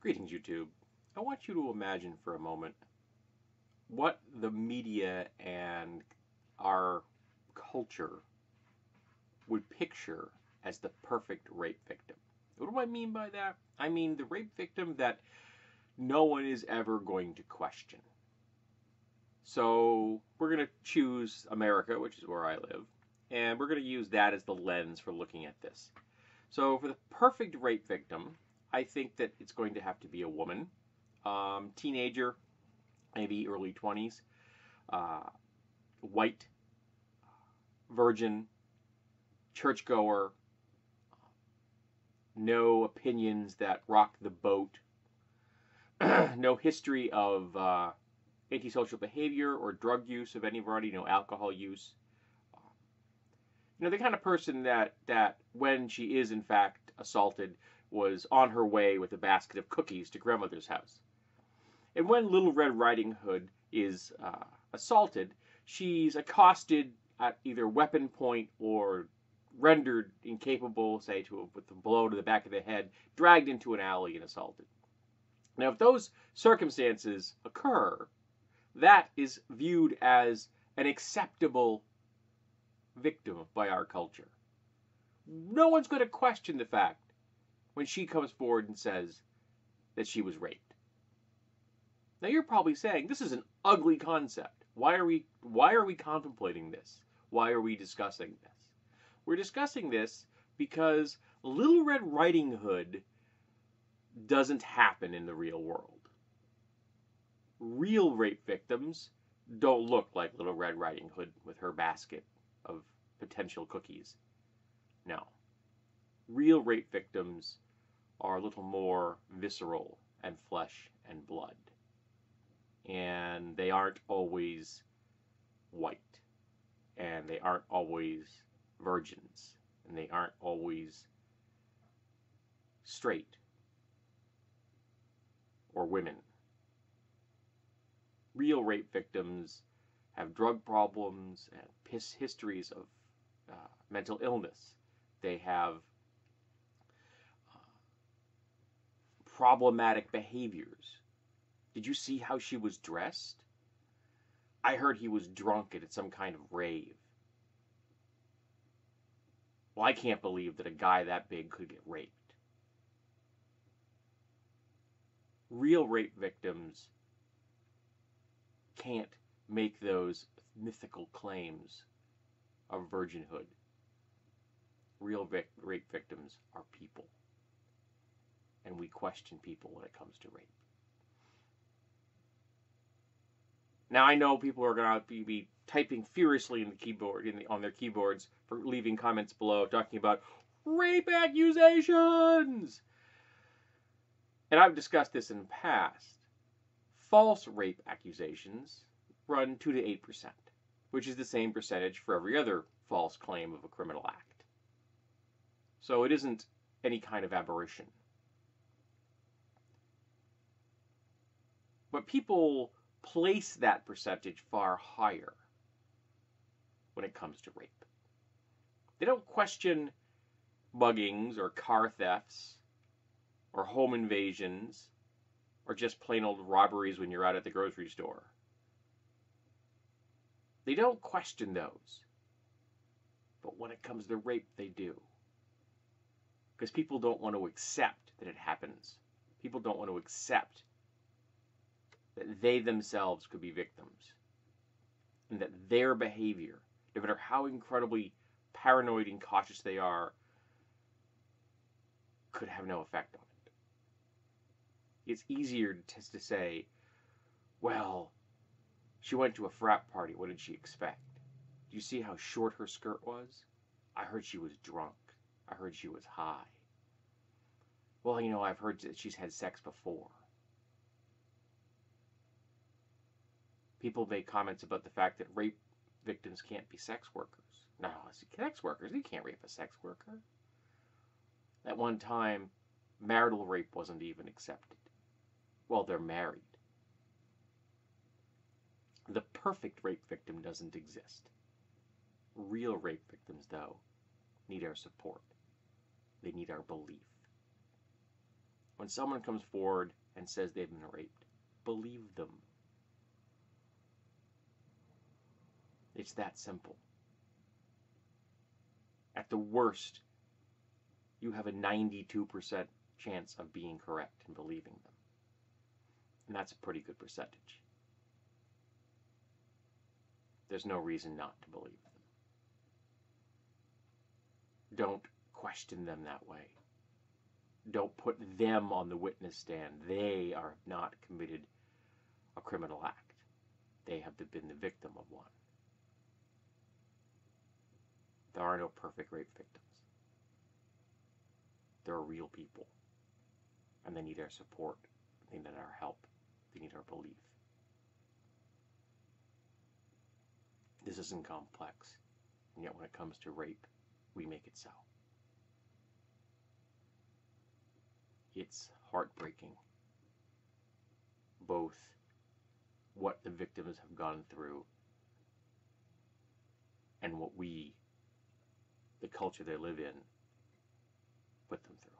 Greetings, YouTube. I want you to imagine for a moment what the media and our culture would picture as the perfect rape victim. What do I mean by that? I mean the rape victim that no one is ever going to question. So we're going to choose America, which is where I live, and we're going to use that as the lens for looking at this. So for the perfect rape victim, I think that it's going to have to be a woman, teenager, maybe early 20s, white, virgin, churchgoer, no opinions that rock the boat, no history of antisocial behavior or drug use of any variety, no alcohol use. The kind of person that when she is in fact assaulted was on her way with a basket of cookies to grandmother's house. And when Little Red Riding Hood is assaulted, she's accosted at either weapon point or rendered incapable, say, with a blow to the back of the head, dragged into an alley and assaulted. Now, if those circumstances occur, that is viewed as an acceptable victim by our culture. No one's going to question the fact when she comes forward and says that she was raped. Now you're probably saying this is an ugly concept. Why are we contemplating this? Why are we discussing this? We're discussing this because Little Red Riding Hood doesn't happen in the real world. Real rape victims don't look like Little Red Riding Hood with her basket of potential cookies. No. Real rape victims are a little more visceral and flesh and blood. And they aren't always white. And they aren't always virgins. And they aren't always straight or women. Real rape victims have drug problems and histories of mental illness. They have problematic behaviors. Did you see how she was dressed? I heard he was drunk at some kind of rave. Well, I can't believe that a guy that big could get raped. Real rape victims can't make those mythical claims of virginhood. Real rape victims are people. And we question people when it comes to rape. Now I know people are going to be typing furiously in the keyboard on their keyboards for leaving comments below talking about rape accusations. And I've discussed this in the past. False rape accusations run 2 to 8%, which is the same percentage for every other false claim of a criminal act. So it isn't any kind of aberration. But people place that percentage far higher when it comes to rape. They don't question muggings or car thefts or home invasions or just plain old robberies when you're out at the grocery store. They don't question those. But when it comes to rape, they do. Because people don't want to accept that it happens. People don't want to accept that they themselves could be victims. And that their behavior, no matter how incredibly paranoid and cautious they are, could have no effect on it. It's easier to say, well, she went to a frat party. What did she expect? Do you see how short her skirt was? I heard she was drunk. I heard she was high. Well, I've heard that she's had sex before. People make comments about the fact that rape victims can't be sex workers. No, sex workers, you can't rape a sex worker. At one time, marital rape wasn't even accepted. Well, they're married. The perfect rape victim doesn't exist. Real rape victims, though, need our support. They need our belief. When someone comes forward and says they've been raped, believe them. It's that simple. At the worst, you have a 92% chance of being correct and believing them. And that's a pretty good percentage. There's no reason not to believe them. Don't question them that way. Don't put them on the witness stand. They are not committed a criminal act. They have been the victim of one. There are no perfect rape victims. There are real people. And they need our support. They need our help. They need our belief. This isn't complex. And yet when it comes to rape, we make it so. It's heartbreaking. Both what the victims have gone through and what we, the culture they live in, put them through.